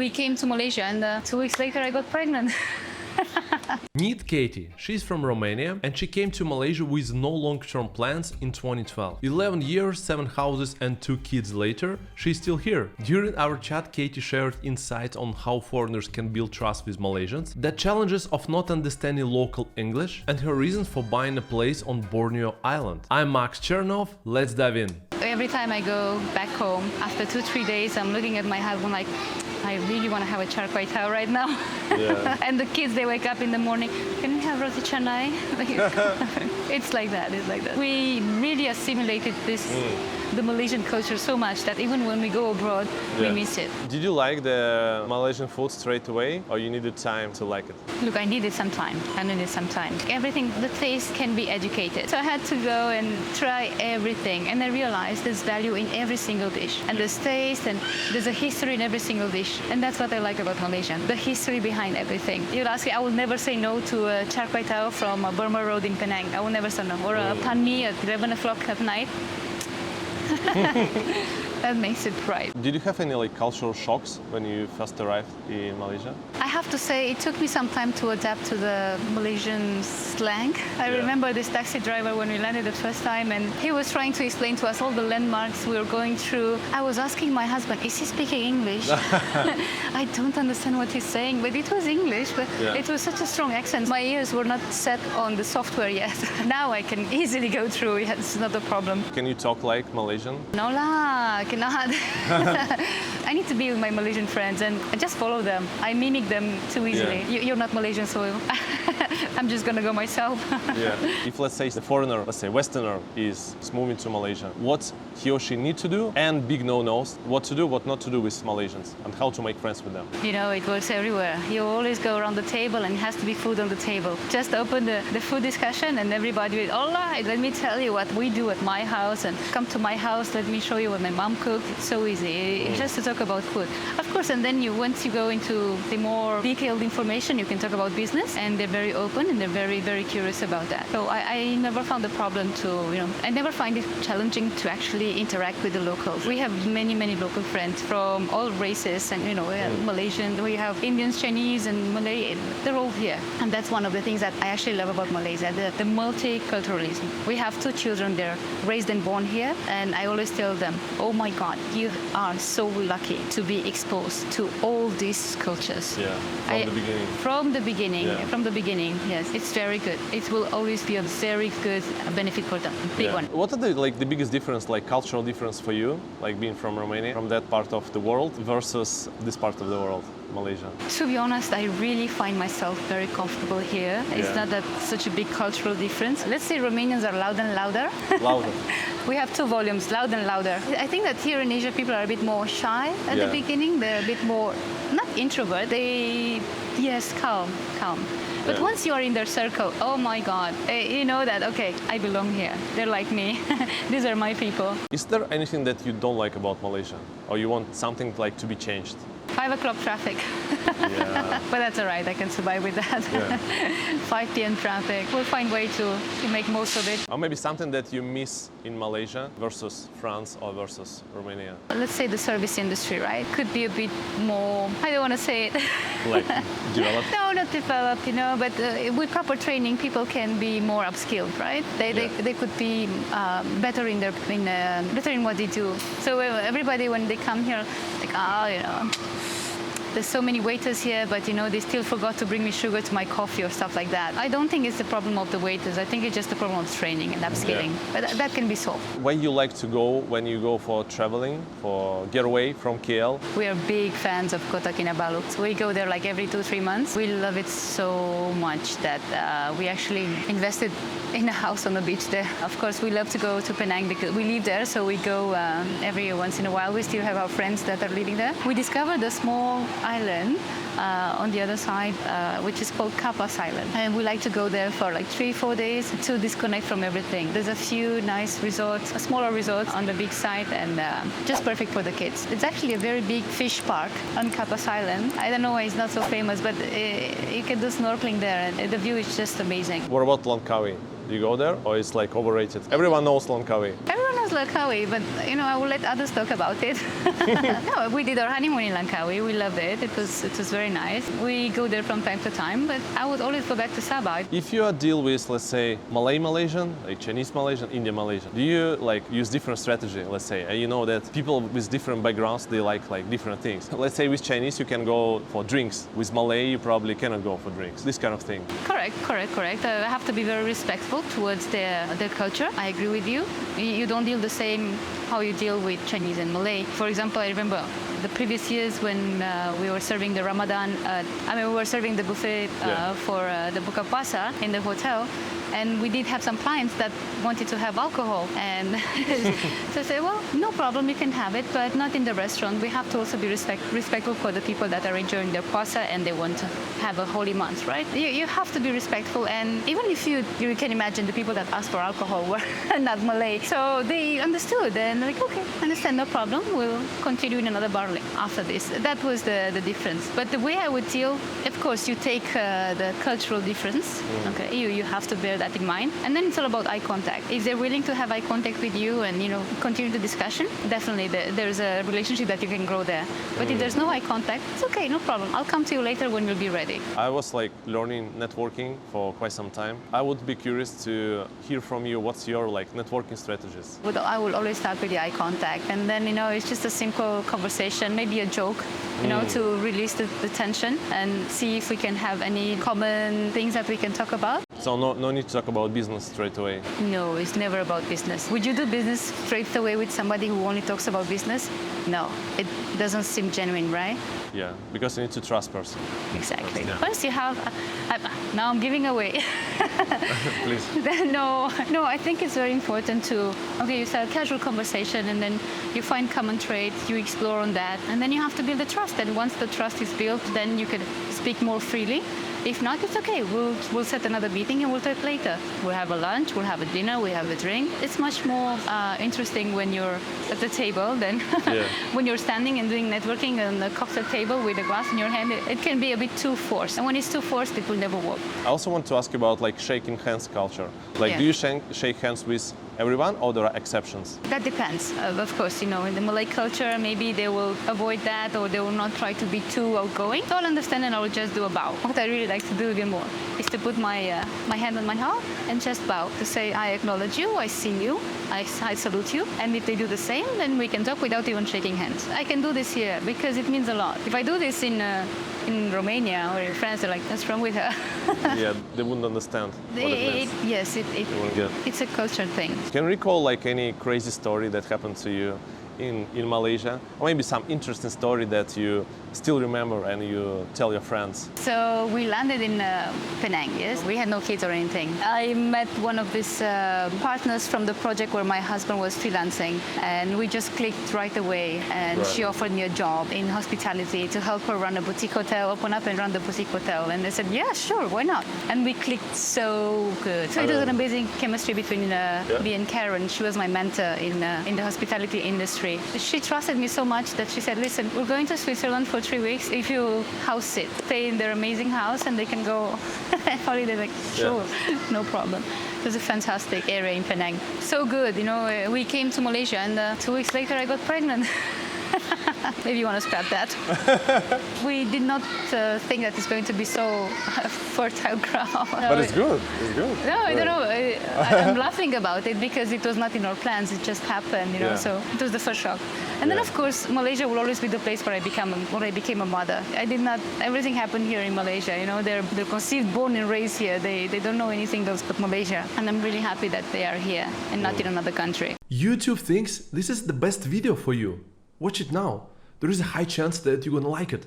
We came to Malaysia and 2 weeks later I got pregnant. Meet Kati. She's from Romania and she came to Malaysia with no long-term plans in 2012. 11 years, 7 houses and 2 kids later, she's still here. During our chat, Kati shared insights on how foreigners can build trust with Malaysians, the challenges of not understanding local English, and her reasons for buying a place on Borneo Island. I'm Max Chernov, let's dive in. Every time I go back home, after 2-3 days, I'm looking at my husband like, I really want to have a char kway teow right now. Yeah. And the kids, they wake up in the morning, can we have roti canai? It's like that, it's like that. We really assimilated this, the Malaysian culture so much that even when we go abroad, we miss it. Did you like the Malaysian food straight away, or you needed time to like it? Look, I needed some time. Everything, the taste can be educated. So I had to go and try everything. And I realized there's value in every single dish. And there's taste and there's a history in every single dish. And that's what I like about Malaysia, the history behind everything. You'll ask me, I will never say no to a char kway teow from Burma Road in Penang. I will never say no. Or a pan mi at 11 o'clock at night. That makes it right. Did you have any cultural shocks when you first arrived in Malaysia? I have to say, it took me some time to adapt to the Malaysian slang. I remember this taxi driver when we landed the first time, and he was trying to explain to us all the landmarks we were going through. I was asking my husband, is he speaking English? I don't understand what he's saying, but it was English, but it was such a strong accent. My ears were not set on the software yet. Now I can easily go through, it's not a problem. Can you talk like Malaysian? No lah, cannot. I need to be with my Malaysian friends and I just follow them. I mimic them too easily. You're not Malaysian, so I'm just gonna go myself. If let's say the foreigner, let's say Westerner is moving to Malaysia, what he or she need to do, and big no-nos, what to do, what not to do with Malaysians, and how to make friends with them. You know, it works everywhere. You always go around the table and it has to be food on the table. Just open the food discussion and everybody will, all right, let me tell you what we do at my house, and come to my house, let me show you what my mom cooked. It's so easy, just to talk about food. Of course, and then once you go into the more detailed information, you can talk about business, and they're very open and they're very, very curious about that. So I never found a problem to, I never find it challenging to actually interact with the locals. We have many, many local friends from all races, and we have Malaysians, we have Indians, Chinese, and Malay. They're all here, and that's one of the things that I actually love about Malaysia, the multiculturalism. We have 2 children there, raised and born here, and I always tell them, oh my God, you are so lucky to be exposed to all these cultures. From the beginning. From the beginning, yes. It's very good. It will always be a very good benefit for them, big one. What are the biggest difference, cultural difference for you, being from Romania, from that part of the world versus this part of the world, Malaysia? To be honest, I really find myself very comfortable here. It's not that such a big cultural difference. Let's say Romanians are loud and louder. Louder. We have 2 volumes, loud and louder. I think that here in Asia, people are a bit more shy at the beginning. They're a bit more, not introvert, calm. But once you are in their circle, oh my God, you know that, okay, I belong here. They're like me. These are my people. Is there anything that you don't like about Malaysia? Or you want something to be changed? 5 o'clock traffic. But that's all right, I can survive with that. 5 p.m. traffic. We'll find a way to make most of it. Or maybe something that you miss in Malaysia versus France or versus Romania? Let's say the service industry, right? Could be a bit more, I don't want to say it. Developed? No, not developed, but with proper training, people can be more upskilled, right? They could be better better in what they do. So everybody, when they come here, there's so many waiters here, but they still forgot to bring me sugar to my coffee or stuff like that. I don't think it's the problem of the waiters. I think it's just the problem of training and upskilling. But that can be solved. Where you like to go when you go for traveling, for get away from KL? We are big fans of Kota Kinabalu. We go there every 2-3 months. We love it so much that we actually invested in a house on the beach there. Of course, we love to go to Penang because we live there, so we go every once in a while. We still have our friends that are living there. We discovered a small island on the other side, which is called Kapas Island. And we like to go there for 3-4 days to disconnect from everything. There's a few nice resorts, smaller resorts on the big side, and just perfect for the kids. It's actually a very big fish park on Kapas Island. I don't know why it's not so famous, but you can do snorkeling there, and the view is just amazing. What about Langkawi? Do you go there, or it's overrated? Everyone knows Langkawi. Everyone knows was Langkawi, but I will let others talk about it. No, we did our honeymoon in Langkawi. We loved it. It was very nice. We go there from time to time, but I would always go back to Sabah. If you deal with, let's say, Malay Malaysian, like Chinese Malaysian, Indian Malaysian, do you like use different strategy? Let's say, you know that people with different backgrounds, they like different things. Let's say with Chinese you can go for drinks. With Malay you probably cannot go for drinks. This kind of thing. Correct. I have to be very respectful towards their culture. I agree with you. You don't deal the same how you deal with Chinese and Malay. For example, I remember the previous years when we were serving the Ramadan, we were serving the buffet for the Buka Puasa in the hotel. And we did have some clients that wanted to have alcohol. And so I said, well, no problem, you can have it, but not in the restaurant. We have to also be respectful for the people that are enjoying their puasa and they want to have a holy month, right? You have to be respectful. And even if you can imagine the people that asked for alcohol were not Malay. So they understood and like, okay, understand, no problem. We'll continue in another bar after this. That was the difference. But the way I would deal, of course, you take the cultural difference. Okay, you have to bear that in mind. And then it's all about eye contact. If they're willing to have eye contact with you and continue the discussion, definitely there's a relationship that you can grow there. But if there's no eye contact, it's okay, no problem. I'll come to you later when you'll be ready. I was learning networking for quite some time. I would be curious to hear from you what's your networking strategies. But I will always start with the eye contact, and then it's just a simple conversation, maybe a joke, to release the tension and see if we can have any common things that we can talk about. So no need to talk about business straight away? No, it's never about business. Would you do business straight away with somebody who only talks about business? No, it doesn't seem genuine, right? Yeah, because you need to trust person. Exactly. Yeah. Once you have, now I'm giving away. Please. No, I think it's very important to, you start a casual conversation and then you find common traits, you explore on that, and then you have to build the trust. And once the trust is built, then you can speak more freely. If not, it's okay. We'll set another meeting and we'll talk later. We'll have a lunch, we'll have a dinner, we'll have a drink. It's much more interesting when you're at the table than when you're standing and doing networking on a cocktail table with a glass in your hand. It can be a bit too forced. And when it's too forced, it will never work. I also want to ask you about shaking hands culture. Do you shake hands with everyone or there are exceptions? That depends. Of course, in the Malay culture, maybe they will avoid that or they will not try to be too outgoing. So I'll understand and I will just do a bow. What I really like to do even more is to put my hand on my heart and just bow to say, I acknowledge you, I see you, I salute you. And if they do the same, then we can talk without even shaking hands. I can do this here because it means a lot. If I do this in Romania or in France, they're like, what's wrong with her? Yeah, they wouldn't understand what it means. Yes, it's a culture thing. Can you recall any crazy story that happened to you in Malaysia? Or maybe some interesting story that you still remember and you tell your friends? So we landed in Penang, yes. We had no kids or anything. I met one of these partners from the project where my husband was freelancing, and we just clicked right away, and she offered me a job in hospitality to help her run a boutique hotel, open up and run the boutique hotel. And I said, yeah, sure, why not? And we clicked so good. So it was an amazing chemistry between me and Karen. She was my mentor in the hospitality industry. She trusted me so much that she said, listen, we're going to Switzerland for 3 weeks. If you house sit, stay in their amazing house and they can go holiday. Like, sure, no problem. It was a fantastic area in Penang. So good, we came to Malaysia and 2 weeks later I got pregnant. Maybe you want to scrap that. We did not think that it's going to be so fertile ground. But it's good. It's good. No, I don't know. I'm laughing about it because it was not in our plans. It just happened, So it was the first shock. And then, of course, Malaysia will always be the place where I became a mother. Everything happened here in Malaysia. They're conceived, born and raised here. They don't know anything else but Malaysia. And I'm really happy that they are here and not in another country. YouTube thinks this is the best video for you. Watch it now. There is a high chance that you're gonna like it.